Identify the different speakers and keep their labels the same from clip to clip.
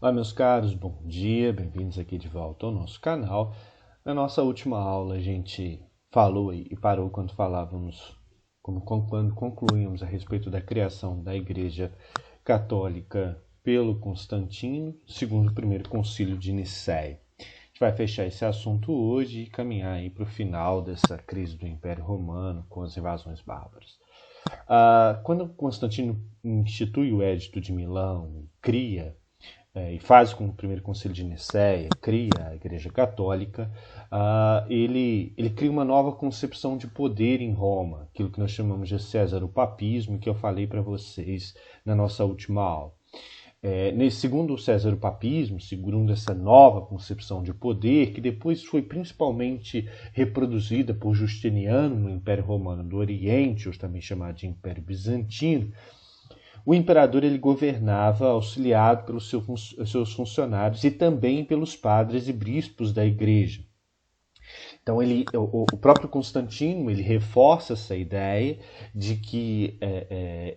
Speaker 1: Olá, meus caros, bom dia, bem-vindos aqui de volta ao nosso canal. Na nossa última aula, a gente falou e parou quando quando concluímos a respeito da criação da Igreja Católica pelo Constantino, segundo o primeiro concílio de Nicéia. A gente vai fechar esse assunto hoje e caminhar aí para o final dessa crise do Império Romano com as invasões bárbaras. Quando Constantino institui o Edito de Milão, cria e faz com o primeiro concílio de Nicéia, cria a Igreja Católica, ele cria uma nova concepção de poder em Roma, aquilo que nós chamamos de Césaropapismo, que eu falei para vocês na nossa última aula. Segundo o Césaropapismo, segundo essa nova concepção de poder, que depois foi principalmente reproduzida por Justiniano no Império Romano do Oriente, hoje também chamado de Império Bizantino, o imperador ele governava auxiliado pelos seus funcionários e também pelos padres e bispos da igreja. Então o próprio Constantino ele reforça essa ideia de que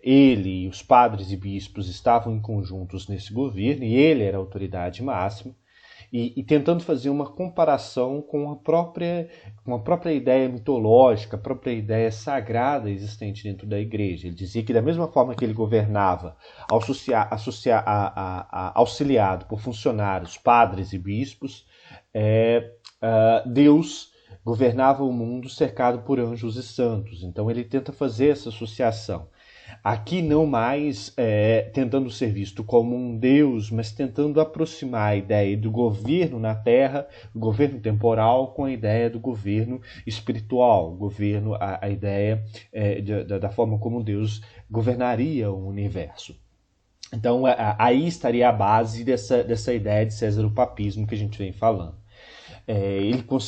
Speaker 1: ele e os padres e bispos estavam em conjuntos nesse governo e ele era a autoridade máxima. E tentando fazer uma comparação com a própria ideia mitológica, a própria ideia sagrada existente dentro da igreja. Ele dizia que da mesma forma que ele governava auxiliado por funcionários, padres e bispos, Deus governava o mundo cercado por anjos e santos. Então ele tenta fazer essa associação. Aqui não mais tentando ser visto como um Deus, mas tentando aproximar a ideia do governo na Terra, o governo temporal, com a ideia do governo espiritual, a ideia da forma como Deus governaria o universo. Então aí estaria a base dessa ideia de Césaropapismo que a gente vem falando.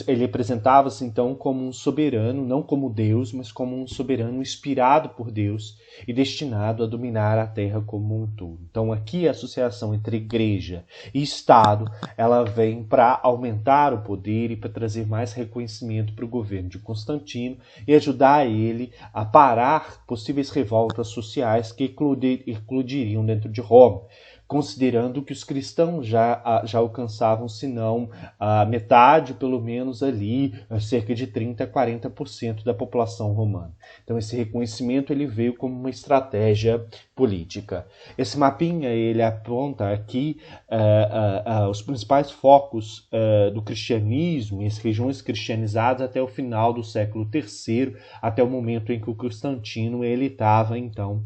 Speaker 1: Ele apresentava-se então como um soberano, não como Deus, mas como um soberano inspirado por Deus e destinado a dominar a terra como um todo. Então aqui a associação entre igreja e Estado, ela vem para aumentar o poder e para trazer mais reconhecimento para o governo de Constantino e ajudar ele a parar possíveis revoltas sociais que eclodiriam dentro de Roma, considerando que os cristãos já alcançavam, se não a metade, pelo menos ali, cerca de 30% a 40% da população romana. Então esse reconhecimento ele veio como uma estratégia política. Esse mapinha ele aponta aqui os principais focos do cristianismo e as regiões cristianizadas até o final do século III, até o momento em que o Constantino ele estava então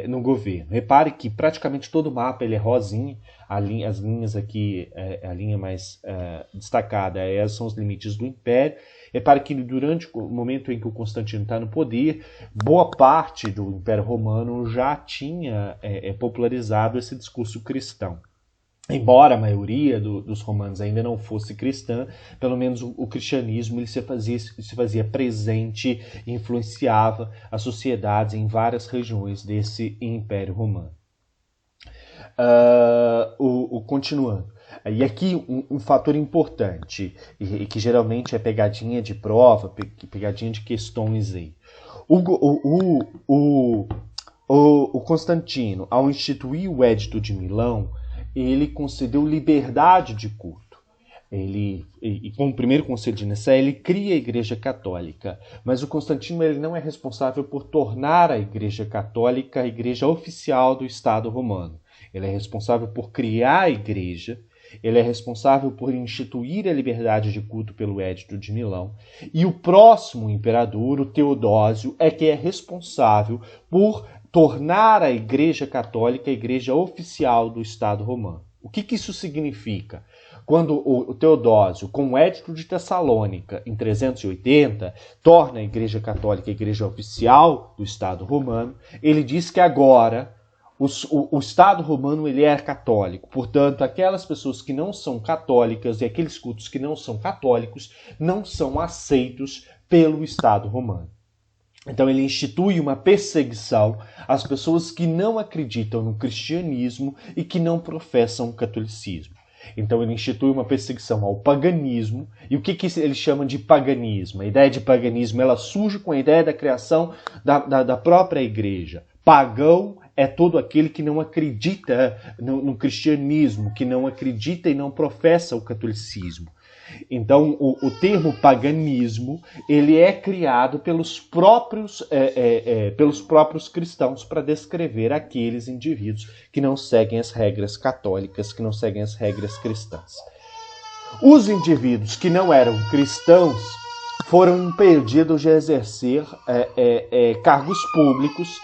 Speaker 1: no governo. Repare que praticamente todo o mapa ele é rosinha, as linhas aqui, a linha mais destacada são os limites do Império. Repare que durante o momento em que o Constantino está no poder, boa parte do Império Romano já tinha popularizado esse discurso cristão. Embora a maioria dos romanos ainda não fosse cristã, pelo menos o cristianismo ele se fazia presente e influenciava as sociedades em várias regiões desse Império Romano. Continuando. E aqui um fator importante, e que geralmente é pegadinha de prova, pegadinha de questões aí. O Constantino, ao instituir o Edito de Milão, ele concedeu liberdade de culto. Com o primeiro concílio de Nicéia, ele cria a Igreja Católica. Mas o Constantino ele não é responsável por tornar a Igreja Católica a igreja oficial do Estado romano. Ele é responsável por criar a Igreja, ele é responsável por instituir a liberdade de culto pelo Edito de Milão. E o próximo imperador, o Teodósio, que é responsável por tornar a Igreja Católica a igreja oficial do Estado romano. O que isso significa? Quando o Teodósio, com o Edito de Tessalônica, em 380, torna a Igreja Católica a igreja oficial do Estado romano, ele diz que agora o Estado romano ele é católico. Portanto, aquelas pessoas que não são católicas e aqueles cultos que não são católicos não são aceitos pelo Estado romano. Então ele institui uma perseguição às pessoas que não acreditam no cristianismo e que não professam o catolicismo. Então ele institui uma perseguição ao paganismo. E o que ele chama de paganismo? A ideia de paganismo ela surge com a ideia da criação da própria igreja. Pagão é todo aquele que não acredita no cristianismo, que não acredita e não professa o catolicismo. Então, o termo paganismo, ele é criado pelos próprios cristãos para descrever aqueles indivíduos que não seguem as regras católicas, que não seguem as regras cristãs. Os indivíduos que não eram cristãos foram impedidos de exercer cargos públicos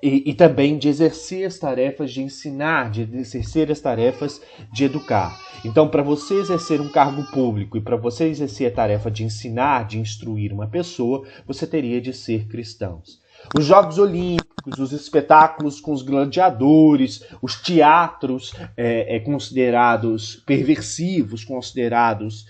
Speaker 1: e também de exercer as tarefas de ensinar, de exercer as tarefas de educar. Então, para você exercer um cargo público e para você exercer a tarefa de ensinar, de instruir uma pessoa, você teria de ser cristãos. Os Jogos Olímpicos, os espetáculos com os gladiadores, os teatros considerados perversivos, considerados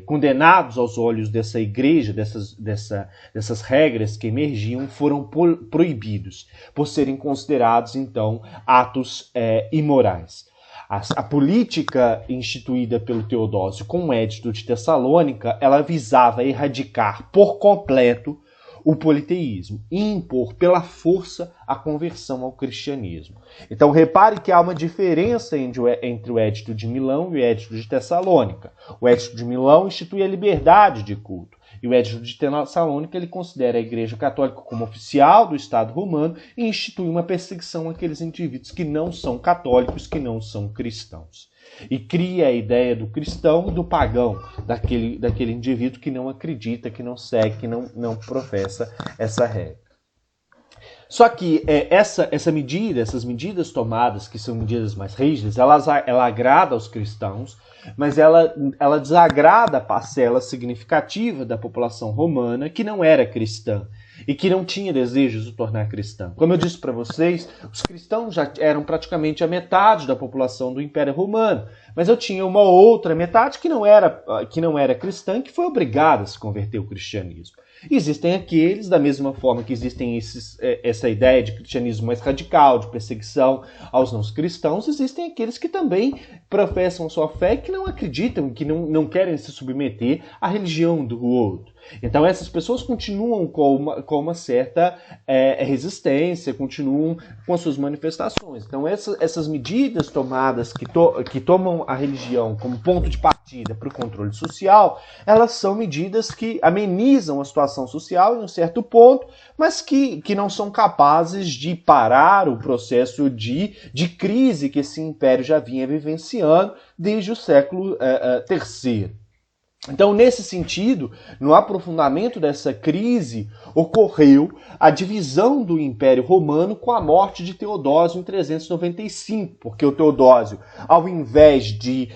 Speaker 1: condenados aos olhos dessa igreja, dessas regras que emergiam, foram proibidos, por serem considerados, então, atos imorais. A política instituída pelo Teodósio com o Edito de Tessalônica, ela visava erradicar por completo o politeísmo e impor pela força a conversão ao cristianismo. Então repare que há uma diferença entre o Edito de Milão e o Edito de Tessalônica. O Edito de Milão institui a liberdade de culto, e o Edito de Tessalônica ele considera a Igreja Católica como oficial do Estado romano e institui uma perseguição àqueles indivíduos que não são católicos, que não são cristãos. E cria a ideia do cristão e do pagão, daquele indivíduo que não acredita, que não segue, que não professa essa regra. Só que essas medidas tomadas, que são medidas mais rígidas, ela agrada aos cristãos, mas ela desagrada a parcela significativa da população romana que não era cristã e que não tinha desejos de se tornar cristã. Como eu disse para vocês, os cristãos já eram praticamente a metade da população do Império Romano, mas eu tinha uma outra metade que não era cristã, que foi obrigada a se converter ao cristianismo. Existem aqueles, da mesma forma que existem essa ideia de cristianismo mais radical, de perseguição aos não cristãos, existem aqueles que também professam sua fé e que não acreditam, que não querem se submeter à religião do outro. Então essas pessoas continuam com uma certa resistência, continuam com as suas manifestações. Então essas medidas tomadas que tomam a religião como ponto de partida para o controle social, elas são medidas que amenizam a situação social em um certo ponto, mas que não são capazes de parar o processo de crise que esse império já vinha vivenciando desde o século III. Então, nesse sentido, no aprofundamento dessa crise, ocorreu a divisão do Império Romano com a morte de Teodósio em 395, porque o Teodósio, ao invés de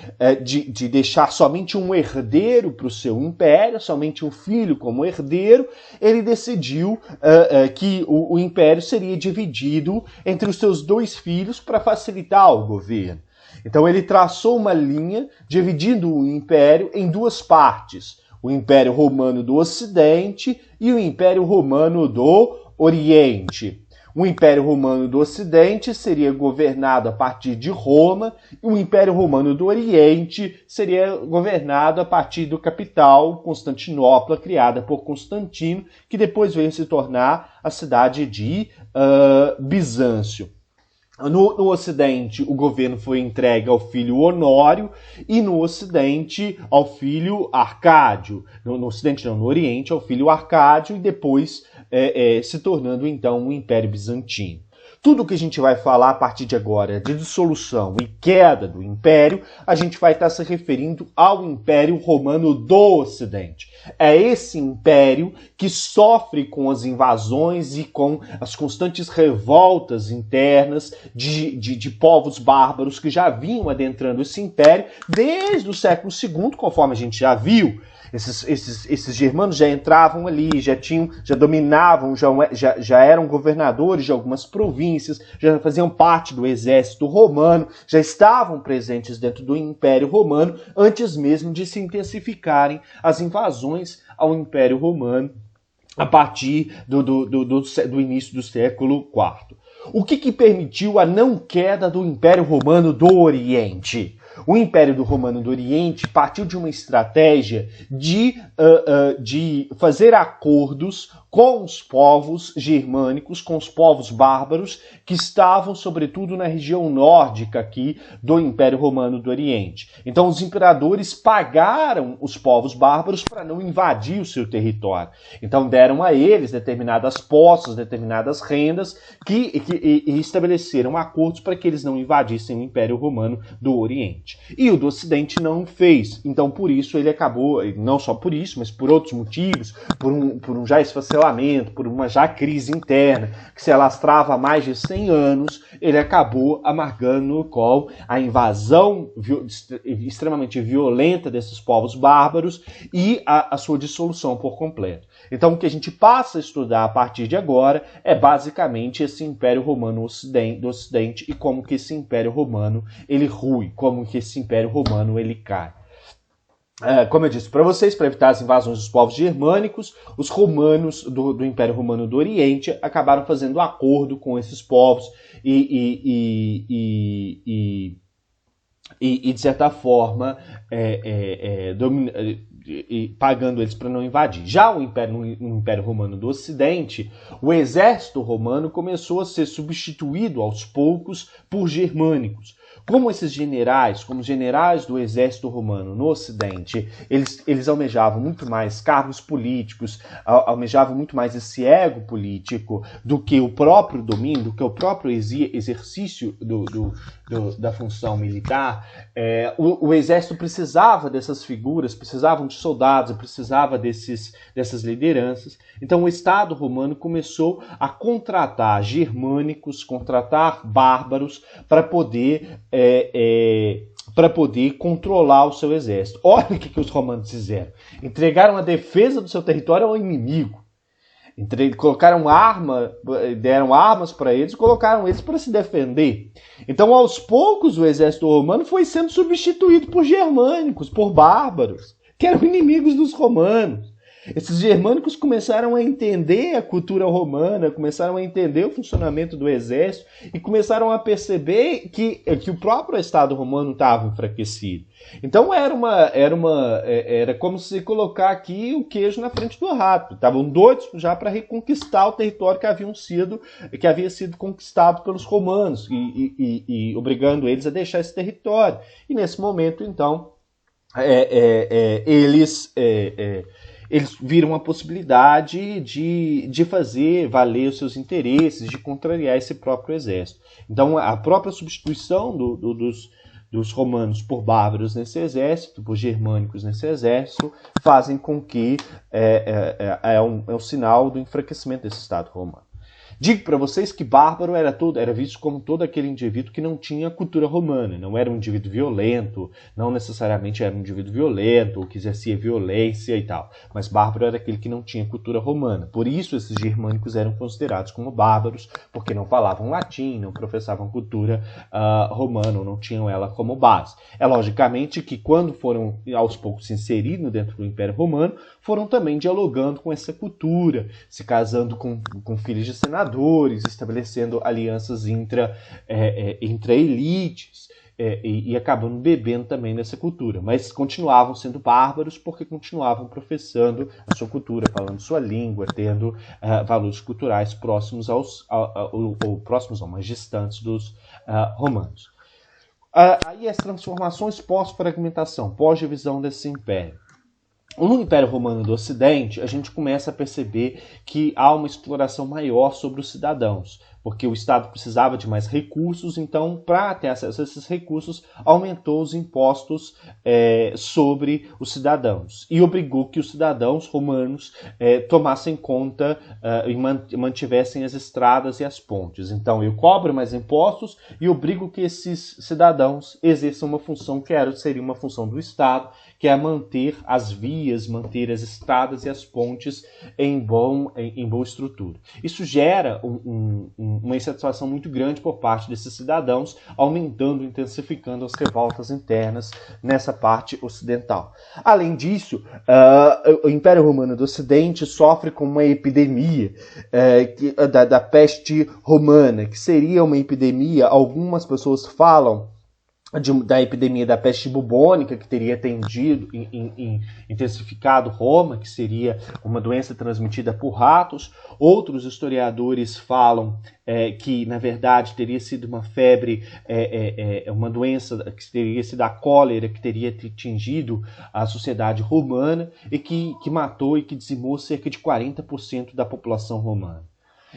Speaker 1: deixar somente um herdeiro para o seu império, somente um filho como herdeiro, ele decidiu que o império seria dividido entre os seus dois filhos para facilitar o governo. Então ele traçou uma linha dividindo o Império em duas partes, o Império Romano do Ocidente e o Império Romano do Oriente. O Império Romano do Ocidente seria governado a partir de Roma e o Império Romano do Oriente seria governado a partir do capital, Constantinopla, criada por Constantino, que depois veio se tornar a cidade de Bizâncio. No Ocidente, o governo foi entregue ao filho Honório e no Ocidente ao filho Arcádio. No Ocidente não, no Oriente ao filho Arcádio e depois se tornando então o Império Bizantino. Tudo que a gente vai falar a partir de agora de dissolução e queda do Império, a gente vai estar se referindo ao Império Romano do Ocidente. É esse império que sofre com as invasões e com as constantes revoltas internas de povos bárbaros que já vinham adentrando esse império desde o século II, conforme a gente já viu. Esses germanos já entravam ali, já dominavam, já eram governadores de algumas províncias, já faziam parte do exército romano, já estavam presentes dentro do Império Romano antes mesmo de se intensificarem as invasões ao Império Romano a partir do início do século IV. O que permitiu a não queda do Império Romano do Oriente? O Império Romano do Oriente partiu de uma estratégia de fazer acordos com os povos germânicos, com os povos bárbaros, que estavam, sobretudo, na região nórdica aqui do Império Romano do Oriente. Então, os imperadores pagaram os povos bárbaros para não invadir o seu território. Então, deram a eles determinadas posses, determinadas rendas, e estabeleceram acordos para que eles não invadissem o Império Romano do Oriente. E o do Ocidente não fez. Então, por isso, ele acabou, não só por isso, mas por outros motivos, por um já esfacelamento, por uma já crise interna, que se alastrava há mais de 100 anos, ele acabou amargando com a invasão extremamente violenta desses povos bárbaros e a sua dissolução por completo. Então, o que a gente passa a estudar a partir de agora é basicamente esse Império Romano do Ocidente e como que esse Império Romano ele rui, como que esse Império Romano ele cai. Como eu disse para vocês, para evitar as invasões dos povos germânicos, os romanos do Império Romano do Oriente acabaram fazendo acordo com esses povos e de certa forma, pagando eles para não invadir. Já no Império Romano do Ocidente, o exército romano começou a ser substituído aos poucos por germânicos. Como esses generais, como os generais do exército romano no Ocidente, eles almejavam muito mais cargos políticos, almejavam muito mais esse ego político do que o próprio domínio, do que o próprio exercício da função militar, o exército precisava dessas figuras, precisavam de soldados, precisava dessas lideranças. Então o Estado romano começou a contratar germânicos, contratar bárbaros para poder controlar o seu exército. Olha o que os romanos fizeram. Entregaram a defesa do seu território ao inimigo. Deram armas para eles e colocaram eles para se defender. Então, aos poucos, o exército romano foi sendo substituído por germânicos, por bárbaros, que eram inimigos dos romanos. Esses germânicos começaram a entender a cultura romana, começaram a entender o funcionamento do exército e começaram a perceber que o próprio Estado romano estava enfraquecido. Então era como se colocar aqui o queijo na frente do rato. Estavam doidos já para reconquistar o território que havia sido conquistado pelos romanos e obrigando eles a deixar esse território. E nesse momento, então, eles viram a possibilidade de fazer valer os seus interesses, de contrariar esse próprio exército. Então, a própria substituição dos romanos por bárbaros nesse exército, por germânicos nesse exército, fazem com que é um sinal do enfraquecimento desse Estado romano. Digo para vocês que bárbaro era visto como todo aquele indivíduo que não tinha cultura romana, não era um indivíduo violento, não necessariamente era um indivíduo violento ou que exercia violência e tal, mas bárbaro era aquele que não tinha cultura romana. Por isso esses germânicos eram considerados como bárbaros, porque não falavam latim, não professavam cultura romana, ou não tinham ela como base. É logicamente que quando foram aos poucos se inserindo dentro do Império Romano, foram também dialogando com essa cultura, se casando com filhos de senadores, estabelecendo alianças intra-elites e acabando bebendo também nessa cultura. Mas continuavam sendo bárbaros porque continuavam professando a sua cultura, falando sua língua, tendo valores culturais próximos próximos ou mais distantes dos romanos. Aí as transformações pós-fragmentação, pós-divisão desse império. No Império Romano do Ocidente, a gente começa a perceber que há uma exploração maior sobre os cidadãos, porque o Estado precisava de mais recursos, então, para ter acesso a esses recursos, aumentou os impostos sobre os cidadãos e obrigou que os cidadãos romanos tomassem conta e mantivessem as estradas e as pontes. Então, eu cobro mais impostos e obrigo que esses cidadãos exerçam uma função que seria uma função do Estado, que é manter as vias, manter as estradas e as pontes em boa estrutura. Isso gera uma insatisfação muito grande por parte desses cidadãos, aumentando, intensificando as revoltas internas nessa parte ocidental. Além disso, o Império Romano do Ocidente sofre com uma epidemia da peste romana, que seria uma epidemia, algumas pessoas falam da epidemia da peste bubônica, que teria intensificado Roma, que seria uma doença transmitida por ratos. Outros historiadores falam que, na verdade, teria sido uma febre, uma doença que teria sido a cólera, que teria atingido a sociedade romana e que matou e que dizimou cerca de 40% da população romana.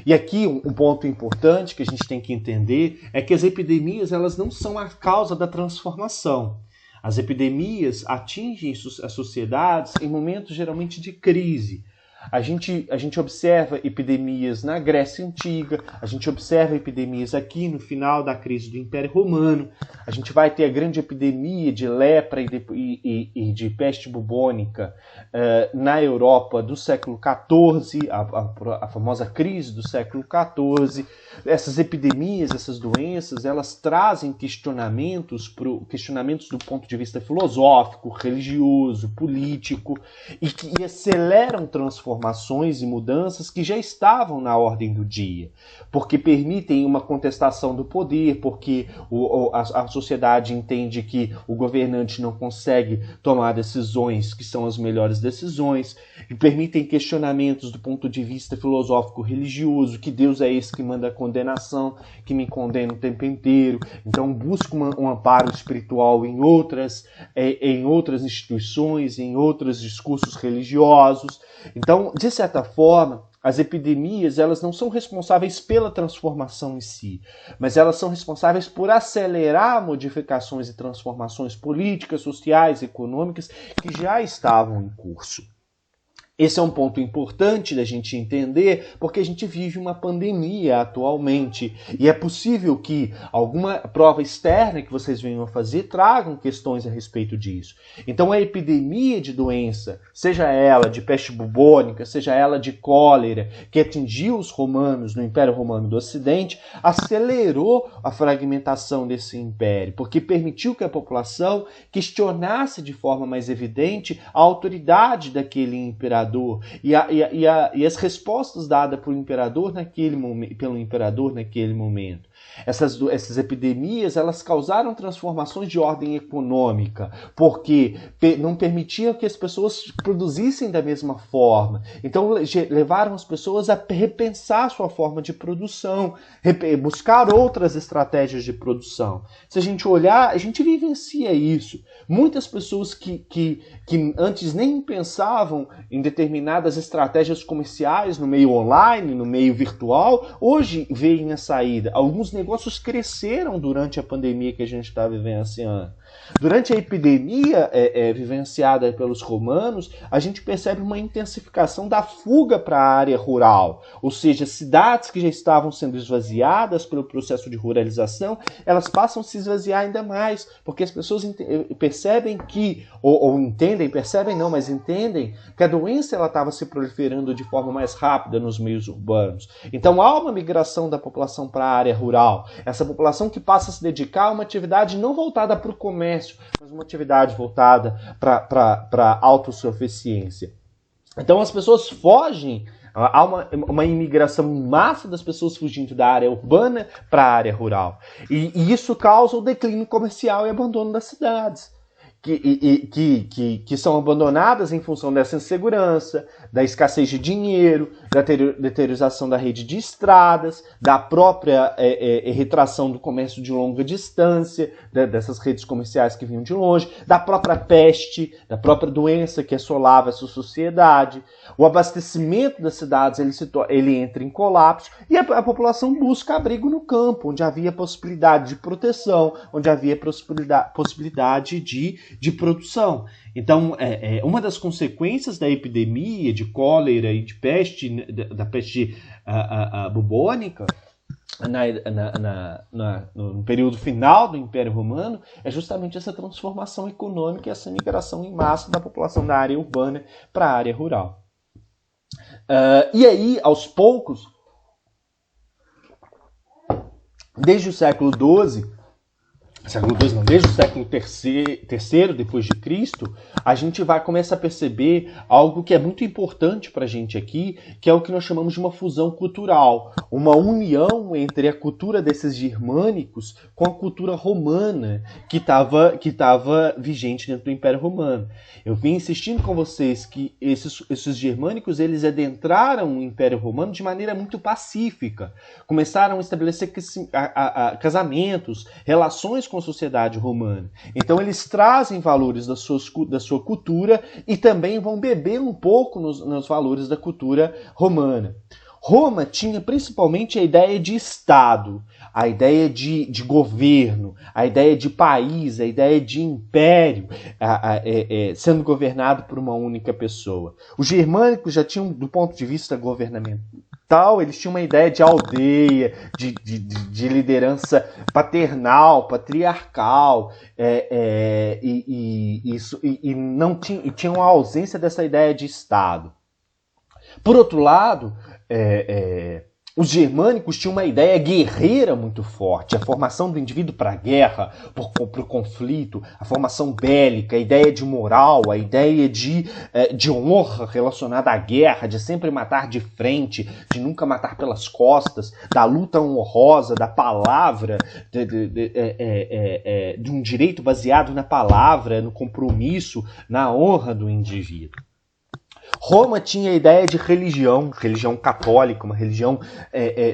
Speaker 1: E aqui um ponto importante que a gente tem que entender é que as epidemias elas não são a causa da transformação. As epidemias atingem as sociedades em momentos geralmente de crise. A gente observa epidemias na Grécia Antiga, a gente observa epidemias aqui no final da crise do Império Romano, a gente vai ter a grande epidemia de lepra e de peste bubônica na Europa do século XIV, a famosa crise do século XIV. Essas epidemias, essas doenças, elas trazem questionamentos do ponto de vista filosófico, religioso, político, e aceleram transformações e mudanças que já estavam na ordem do dia, porque permitem uma contestação do poder, porque a sociedade entende que o governante não consegue tomar decisões que são as melhores decisões, e permitem questionamentos do ponto de vista filosófico-religioso, que Deus é esse que manda a condenação, que me condena o tempo inteiro. Então busca um amparo espiritual em outras instituições, em outros discursos religiosos. Então, de certa forma, as epidemias elas não são responsáveis pela transformação em si, mas elas são responsáveis por acelerar modificações e transformações políticas, sociais, econômicas que já estavam em curso. Esse é um ponto importante da gente entender, porque a gente vive uma pandemia atualmente e é possível que alguma prova externa que vocês venham a fazer tragam questões a respeito disso. Então a epidemia de doença, seja ela de peste bubônica, seja ela de cólera, que atingiu os romanos no Império Romano do Ocidente, acelerou a fragmentação desse império, porque permitiu que a população questionasse de forma mais evidente a autoridade daquele imperador e as respostas dadas pelo imperador naquele momento. Essas epidemias elas causaram transformações de ordem econômica, porque não permitiam que as pessoas produzissem da mesma forma. Então levaram as pessoas a repensar sua forma de produção, buscar outras estratégias de produção. Se a gente olhar, a gente vivencia isso. Muitas pessoas que antes nem pensavam em determinadas estratégias comerciais no meio online, no meio virtual, hoje veem a saída. Alguns negócios cresceram durante a pandemia que a gente está vivenciando. Durante a epidemia vivenciada pelos romanos, a gente percebe uma intensificação da fuga para a área rural. Ou seja, cidades que já estavam sendo esvaziadas pelo processo de ruralização, elas passam a se esvaziar ainda mais, porque as pessoas percebem que, entendem que a doença estava se proliferando de forma mais rápida nos meios urbanos. Então há uma migração da população para a área rural. Essa população que passa a se dedicar a uma atividade não voltada para o comércio, mas uma atividade voltada para a autossuficiência. Então as pessoas fogem, há uma imigração em massa das pessoas fugindo da área urbana para a área rural. E isso causa o declínio comercial e abandono das cidades. Que são abandonadas em função dessa insegurança, da escassez de dinheiro, da deterioração da rede de estradas, da própria retração do comércio de longa distância, dessas redes comerciais que vinham de longe, da própria peste, da própria doença que assolava essa sociedade. O abastecimento das cidades ele entra em colapso e a população busca abrigo no campo, onde havia possibilidade de proteção, onde havia possibilidade de produção. Então, uma das consequências da epidemia de cólera e de peste, da peste bubônica, no período final do Império Romano, é justamente essa transformação econômica e essa migração em massa da população da área urbana para a área rural. E aí, aos poucos, desde o século XII, século II não, desde o século terceiro depois de Cristo, a gente vai começar a perceber algo que é muito importante para a gente aqui, que é o que nós chamamos de uma fusão cultural, uma união entre a cultura desses germânicos com a cultura romana que estava vigente dentro do Império Romano. Eu vim insistindo com vocês que esses germânicos eles adentraram o Império Romano de maneira muito pacífica, começaram a estabelecer casamentos, relações com a sociedade romana. Então eles trazem valores da sua cultura e também vão beber um pouco nos valores da cultura romana. Roma tinha principalmente a ideia de Estado, a ideia de governo, a ideia de país, a ideia de império, sendo governado por uma única pessoa. Os germânicos já tinham, do ponto de vista governamental, eles tinham uma ideia de aldeia, de liderança paternal, patriarcal, e tinham a ausência dessa ideia de Estado. Por outro lado, os germânicos tinham uma ideia guerreira muito forte, a formação do indivíduo para a guerra, para o conflito, a formação bélica, a ideia de moral, a ideia de honra relacionada à guerra, de sempre matar de frente, de nunca matar pelas costas, da luta honrosa, da palavra, de um direito baseado na palavra, no compromisso, na honra do indivíduo. Roma tinha a ideia de religião católica, uma religião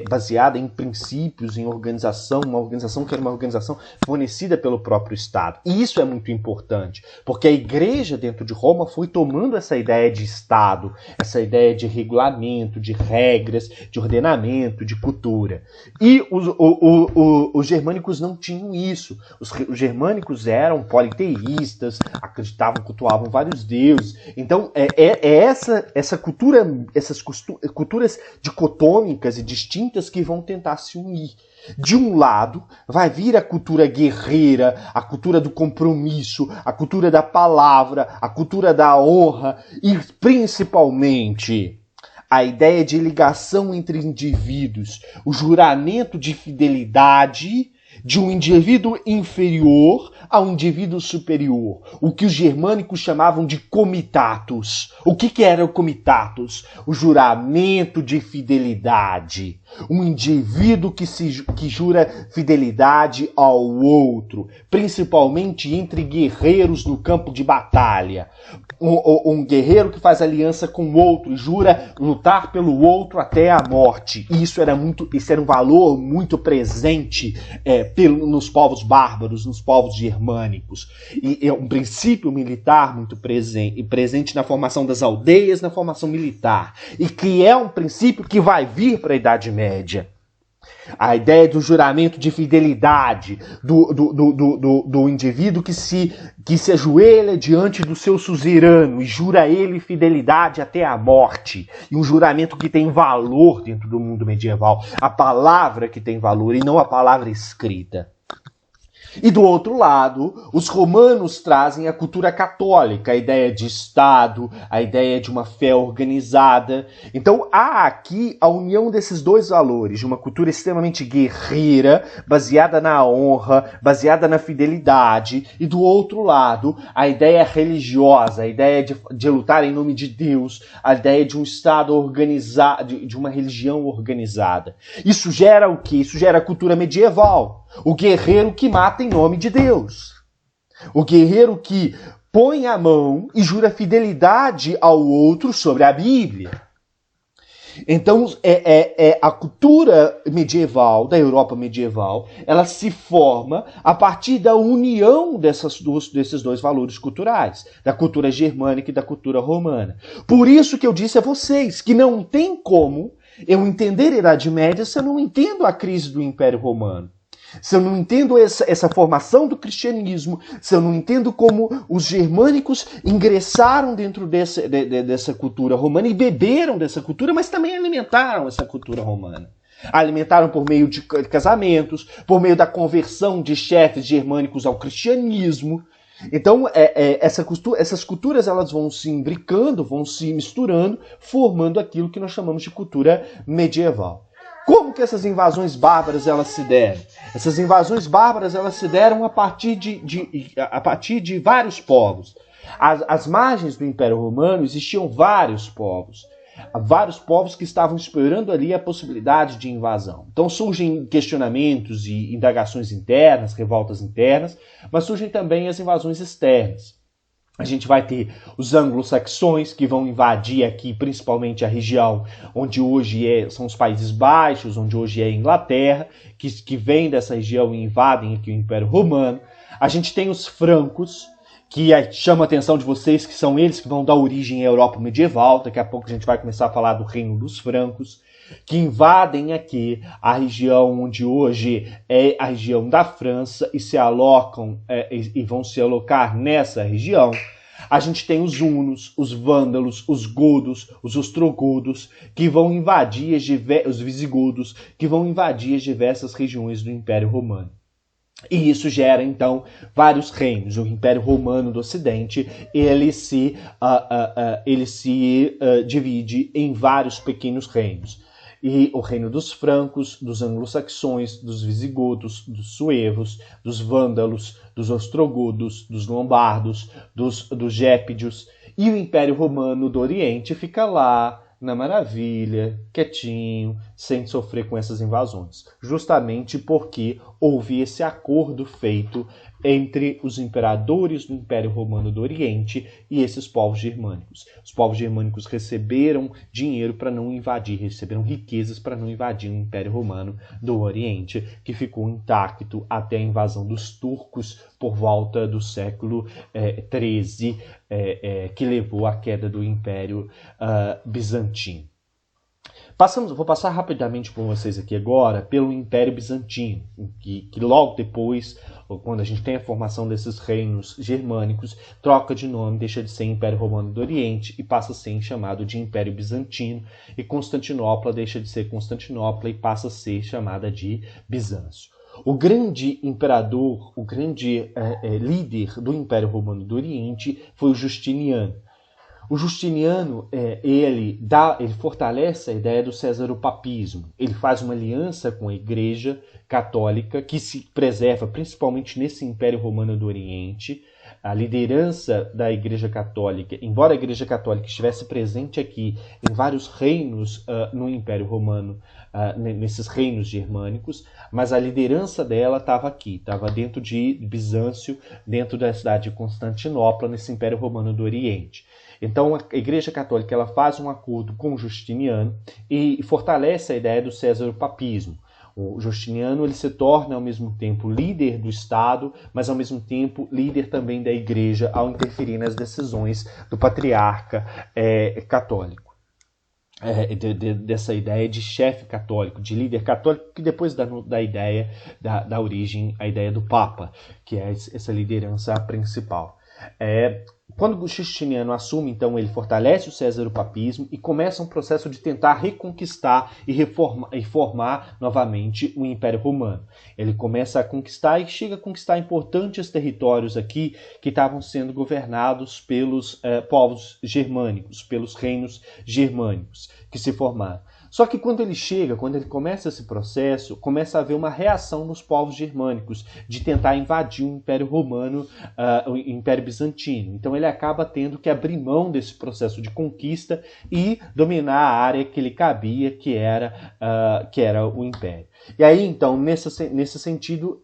Speaker 1: baseada em princípios, em organização, uma organização que era uma organização fornecida pelo próprio Estado. E isso é muito importante, porque a igreja dentro de Roma foi tomando essa ideia de Estado, essa ideia de regulamento, de regras, de ordenamento, de cultura. E os germânicos não tinham isso. Os germânicos eram politeístas, acreditavam, cultuavam vários deuses. Então, essas culturas dicotômicas e distintas que vão tentar se unir. De um lado, vai vir a cultura guerreira, a cultura do compromisso, a cultura da palavra, a cultura da honra e, principalmente, a ideia de ligação entre indivíduos, o juramento de fidelidade de um indivíduo inferior a um indivíduo superior, o que os germânicos chamavam de comitatus. O que era o comitatus? O juramento de fidelidade. Um indivíduo que jura fidelidade ao outro, principalmente entre guerreiros no campo de batalha. Um guerreiro que faz aliança com o outro e jura lutar pelo outro até a morte. E isso era um valor muito presente nos povos bárbaros, nos povos germânicos. E é um princípio militar muito presente na formação das aldeias, na formação militar. E que é um princípio que vai vir para a Idade Média. A ideia do juramento de fidelidade, do indivíduo que se ajoelha diante do seu suzerano e jura a ele fidelidade até a morte. E um juramento que tem valor dentro do mundo medieval. A palavra que tem valor e não a palavra escrita. E do outro lado, os romanos trazem a cultura católica, a ideia de Estado, a ideia de uma fé organizada. Então há aqui a união desses dois valores, de uma cultura extremamente guerreira, baseada na honra, baseada na fidelidade, e do outro lado, a ideia religiosa, a ideia de lutar em nome de Deus, a ideia de um Estado organizado, de uma religião organizada. Isso gera o quê? Isso gera a cultura medieval. O guerreiro que mata em nome de Deus. O guerreiro que põe a mão e jura fidelidade ao outro sobre a Bíblia. Então, a cultura medieval, da Europa medieval, ela se forma a partir da união desses dois valores culturais, da cultura germânica e da cultura romana. Por isso que eu disse a vocês que não tem como eu entender a Idade Média se eu não entendo a crise do Império Romano. Se eu não entendo essa formação do cristianismo, se eu não entendo como os germânicos ingressaram dentro dessa cultura romana e beberam dessa cultura, mas também alimentaram essa cultura romana. Alimentaram por meio de casamentos, por meio da conversão de chefes germânicos ao cristianismo. Então, essas culturas elas vão se imbricando, vão se misturando, formando aquilo que nós chamamos de cultura medieval. Como como que essas invasões bárbaras elas se deram? Essas invasões bárbaras elas se deram a partir de vários povos. Às margens do Império Romano existiam vários povos que estavam esperando ali a possibilidade de invasão. Então surgem questionamentos e indagações internas, revoltas internas, mas surgem também as invasões externas. A gente vai ter os anglo-saxões que vão invadir aqui principalmente a região onde hoje são os Países Baixos, onde hoje é a Inglaterra, que vêm dessa região e invadem aqui o Império Romano. A gente tem os francos, que chama a atenção de vocês, que são eles que vão dar origem à Europa medieval. Daqui a pouco a gente vai começar a falar do Reino dos Francos, que invadem aqui a região onde hoje é a região da França e se alocam e vão se alocar nessa região. A gente tem os hunos, os vândalos, os godos, os ostrogodos, que vão invadir os visigodos, que vão invadir as diversas regiões do Império Romano. E isso gera, então, vários reinos. O Império Romano do Ocidente, ele se divide em vários pequenos reinos. E o reino dos francos, dos anglo-saxões, dos visigodos, dos suevos, dos vândalos, dos ostrogodos, dos lombardos, dos gépídios. E o Império Romano do Oriente fica lá, na maravilha, quietinho, sem sofrer com essas invasões. Justamente porque houve esse acordo feito entre os imperadores do Império Romano do Oriente e esses povos germânicos. Os povos germânicos receberam dinheiro para não invadir, receberam riquezas para não invadir o Império Romano do Oriente, que ficou intacto até a invasão dos turcos por volta do século XIII, que levou à queda do Império Bizantino. Vou passar rapidamente por vocês aqui agora pelo Império Bizantino, que logo depois, quando a gente tem a formação desses reinos germânicos, troca de nome, deixa de ser Império Romano do Oriente e passa a ser chamado de Império Bizantino, e Constantinopla deixa de ser Constantinopla e passa a ser chamada de Bizâncio. O grande imperador, o grande líder do Império Romano do Oriente foi o Justiniano. O Justiniano, ele fortalece a ideia do césaropapismo. Ele faz uma aliança com a Igreja Católica, que se preserva principalmente nesse Império Romano do Oriente. A liderança da Igreja Católica, embora a Igreja Católica estivesse presente aqui em vários reinos no Império Romano, nesses reinos germânicos, mas a liderança dela estava aqui, estava dentro de Bizâncio, dentro da cidade de Constantinopla, nesse Império Romano do Oriente. Então a Igreja Católica ela faz um acordo com Justiniano e fortalece a ideia do césaropapismo. O Justiniano ele se torna ao mesmo tempo líder do Estado, mas ao mesmo tempo líder também da Igreja ao interferir nas decisões do patriarca católico. Dessa ideia de chefe católico, de líder católico, que depois dá ideia da origem, a ideia do Papa, que é essa liderança principal. Quando o Justiniano assume, então, ele fortalece o césaropapismo e começa um processo de tentar reconquistar e formar novamente o Império Romano. Ele começa a conquistar e chega a conquistar importantes territórios aqui que estavam sendo governados pelos povos germânicos, pelos reinos germânicos que se formaram. Só que quando ele começa esse processo, começa a haver uma reação nos povos germânicos de tentar invadir o Império Romano, o Império Bizantino. Então ele acaba tendo que abrir mão desse processo de conquista e dominar a área que lhe cabia, que era o Império. E aí, então, nesse sentido,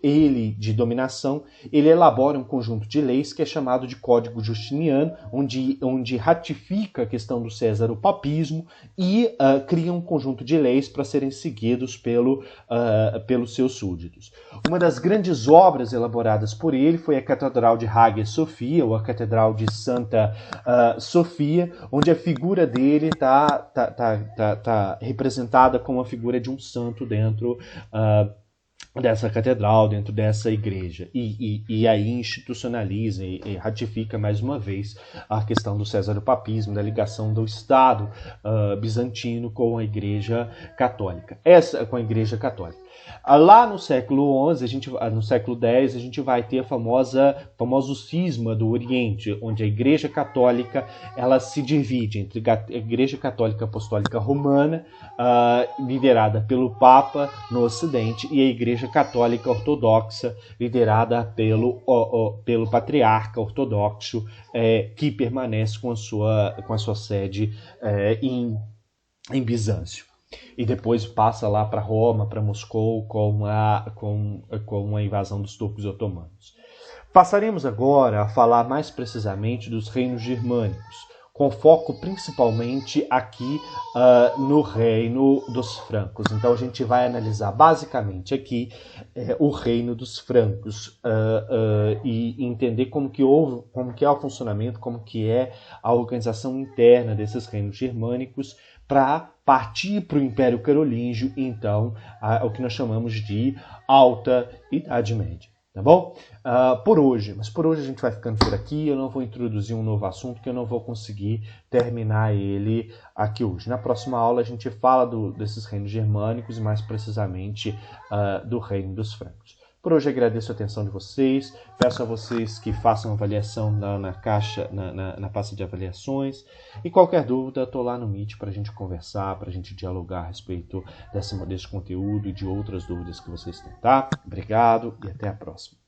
Speaker 1: de dominação, ele elabora um conjunto de leis que é chamado de Código Justiniano, onde ratifica a questão do césaropapismo e cria um conjunto de leis para serem seguidos pelos seus súditos. Uma das grandes obras elaboradas por ele foi a Catedral de Hagia Sophia, ou a Catedral de Santa Sofia, onde a figura dele está representada como a figura de um santo dentro dessa catedral, dentro dessa igreja, e aí institucionaliza e ratifica mais uma vez a questão do césaropapismo, da ligação do Estado bizantino com a Igreja Católica. Lá no século XI, no século X, a gente vai ter famoso cisma do Oriente, onde a Igreja Católica ela se divide entre a Igreja Católica Apostólica Romana, liderada pelo Papa no Ocidente, e a Igreja Católica Ortodoxa, liderada pelo Patriarca Ortodoxo, que permanece com a sua sede em Bizâncio. E depois passa lá para Roma, para Moscou, com a invasão dos turcos otomanos. Passaremos agora a falar mais precisamente dos reinos germânicos, com foco principalmente aqui no reino dos francos. Então a gente vai analisar basicamente aqui o reino dos francos e entender como que é o funcionamento, como que é a organização interna desses reinos germânicos, para partir para o Império Carolíngio, então, o que nós chamamos de Alta Idade Média. Tá bom? Mas por hoje a gente vai ficando por aqui. Eu não vou introduzir um novo assunto, que eu não vou conseguir terminar ele aqui hoje. Na próxima aula a gente fala desses reinos germânicos e mais precisamente do reino dos francos. Por hoje agradeço a atenção de vocês, peço a vocês que façam avaliação na pasta de avaliações, e qualquer dúvida estou lá no Meet para a gente conversar, para a gente dialogar a respeito desse conteúdo e de outras dúvidas que vocês têm, tá? Obrigado e até a próxima.